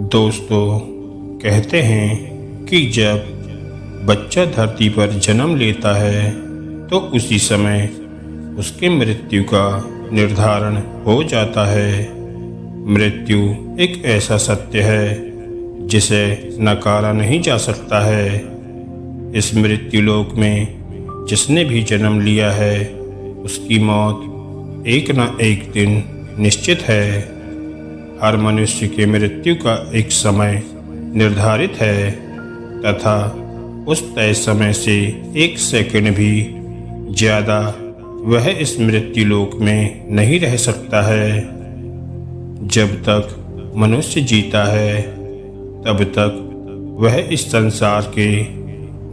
दोस्तों, कहते हैं कि जब बच्चा धरती पर जन्म लेता है तो उसी समय उसकी मृत्यु का निर्धारण हो जाता है। मृत्यु एक ऐसा सत्य है जिसे नकारा नहीं जा सकता है। इस मृत्यु लोक में जिसने भी जन्म लिया है उसकी मौत एक न एक दिन निश्चित है। हर मनुष्य के मृत्यु का एक समय निर्धारित है तथा उस तय समय से एक सेकंड भी ज़्यादा वह इस मृत्यु लोक में नहीं रह सकता है। जब तक मनुष्य जीता है तब तक वह इस संसार के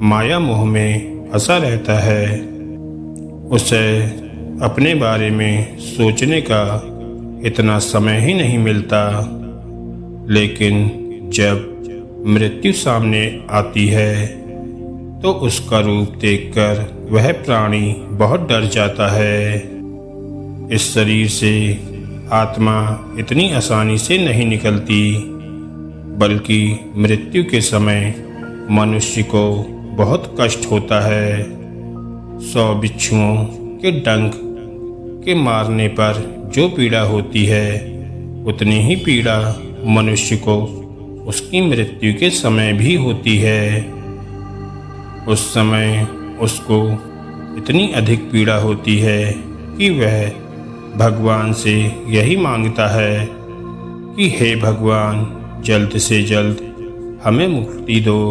माया मोह में फंसा रहता है। उसे अपने बारे में सोचने का इतना समय ही नहीं मिलता। लेकिन जब मृत्यु सामने आती है तो उसका रूप देखकर वह प्राणी बहुत डर जाता है। इस शरीर से आत्मा इतनी आसानी से नहीं निकलती, बल्कि मृत्यु के समय मनुष्य को बहुत कष्ट होता है। 100 बिच्छुओं के डंक के मारने पर जो पीड़ा होती है उतनी ही पीड़ा मनुष्य को उसकी मृत्यु के समय भी होती है। उस समय उसको इतनी अधिक पीड़ा होती है कि वह भगवान से यही मांगता है कि हे भगवान, जल्द से जल्द हमें मुक्ति दो।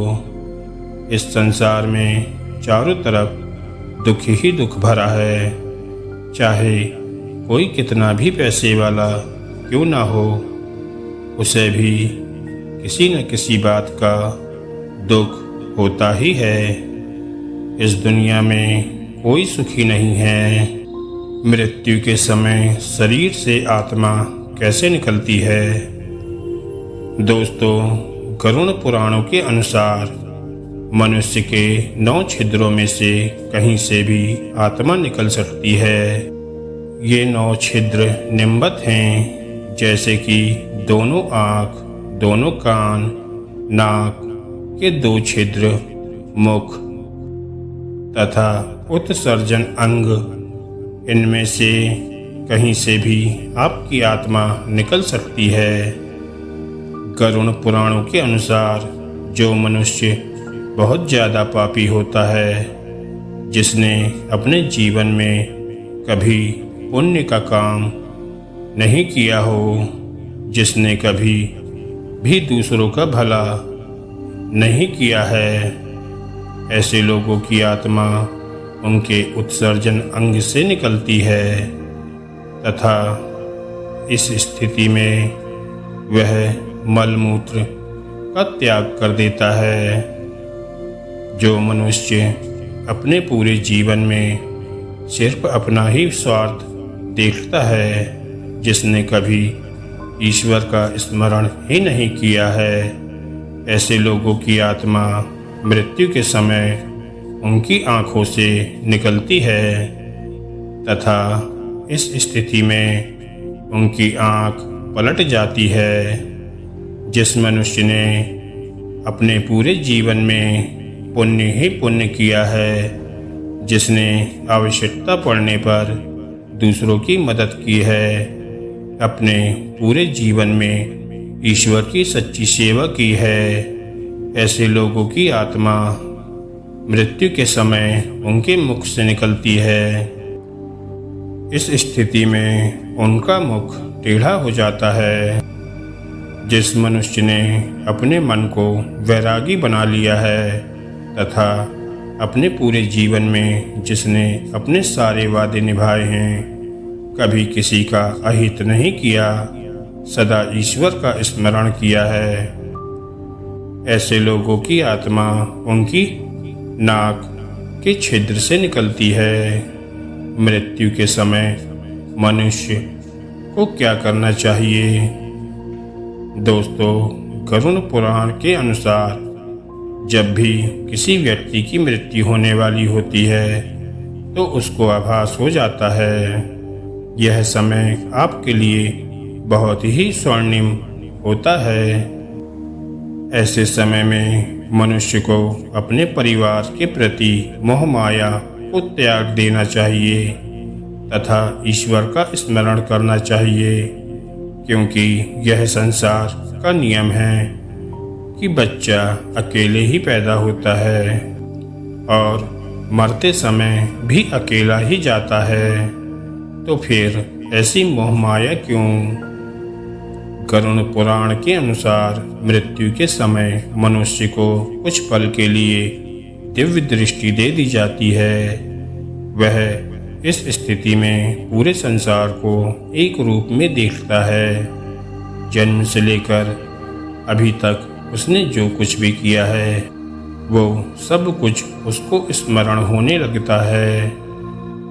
इस संसार में चारों तरफ दुख ही दुख भरा है। चाहे कोई कितना भी पैसे वाला क्यों ना हो, उसे भी किसी न किसी बात का दुख होता ही है। इस दुनिया में कोई सुखी नहीं है। मृत्यु के समय शरीर से आत्मा कैसे निकलती है? दोस्तों, गरुड़ पुराणों के अनुसार मनुष्य के 9 छिद्रों में से कहीं से भी आत्मा निकल सकती है। ये 9 छिद्र निम्बत हैं, जैसे कि दोनों आँख, दोनों कान, नाक के 2 छिद्र, मुख तथा उत्सर्जन अंग। इनमें से कहीं से भी आपकी आत्मा निकल सकती है। गरुड़ पुराणों के अनुसार जो मनुष्य बहुत ज़्यादा पापी होता है, जिसने अपने जीवन में कभी पुण्य का काम नहीं किया हो, जिसने कभी भी दूसरों का भला नहीं किया है, ऐसे लोगों की आत्मा उनके उत्सर्जन अंग से निकलती है तथा इस स्थिति में वह मलमूत्र का त्याग कर देता है। जो मनुष्य अपने पूरे जीवन में सिर्फ अपना ही स्वार्थ देखता है, जिसने कभी ईश्वर का स्मरण ही नहीं किया है, ऐसे लोगों की आत्मा मृत्यु के समय उनकी आँखों से निकलती है तथा इस स्थिति में उनकी आँख पलट जाती है। जिस मनुष्य ने अपने पूरे जीवन में पुण्य ही पुण्य किया है, जिसने आवश्यकता पड़ने पर दूसरों की मदद की है, अपने पूरे जीवन में ईश्वर की सच्ची सेवा की है, ऐसे लोगों की आत्मा मृत्यु के समय उनके मुख से निकलती है। इस स्थिति में उनका मुख टेढ़ा हो जाता है। जिस मनुष्य ने अपने मन को वैरागी बना लिया है तथा अपने पूरे जीवन में जिसने अपने सारे वादे निभाए हैं, कभी किसी का अहित नहीं किया, सदा ईश्वर का स्मरण किया है, ऐसे लोगों की आत्मा उनकी नाक के छिद्र से निकलती है। मृत्यु के समय मनुष्य को क्या करना चाहिए? दोस्तों, गरुड़ पुराण के अनुसार जब भी किसी व्यक्ति की मृत्यु होने वाली होती है तो उसको आभास हो जाता है। यह समय आपके लिए बहुत ही स्वर्णिम होता है। ऐसे समय में मनुष्य को अपने परिवार के प्रति मोह माया को त्याग देना चाहिए तथा ईश्वर का स्मरण करना चाहिए, क्योंकि यह संसार का नियम है कि बच्चा अकेले ही पैदा होता है और मरते समय भी अकेला ही जाता है। तो फिर ऐसी मोह माया क्यों? गरुड़ पुराण के अनुसार मृत्यु के समय मनुष्य को कुछ पल के लिए दिव्य दृष्टि दे दी जाती है। वह इस स्थिति में पूरे संसार को एक रूप में देखता है। जन्म से लेकर अभी तक उसने जो कुछ भी किया है वो सब कुछ उसको स्मरण होने लगता है।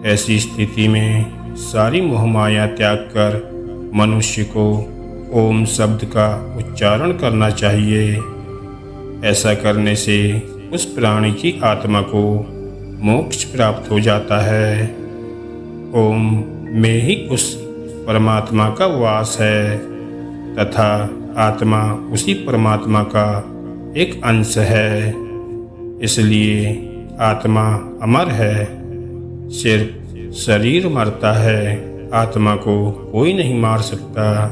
ऐसी स्थिति में सारी मोहमाया त्याग कर मनुष्य को ओम शब्द का उच्चारण करना चाहिए। ऐसा करने से उस प्राणी की आत्मा को मोक्ष प्राप्त हो जाता है। ओम में ही उस परमात्मा का वास है तथा आत्मा उसी परमात्मा का एक अंश है। इसलिए आत्मा अमर है। सिर्फ शरीर मरता है, आत्मा को कोई नहीं मार सकता।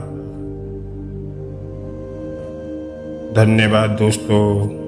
धन्यवाद दोस्तों।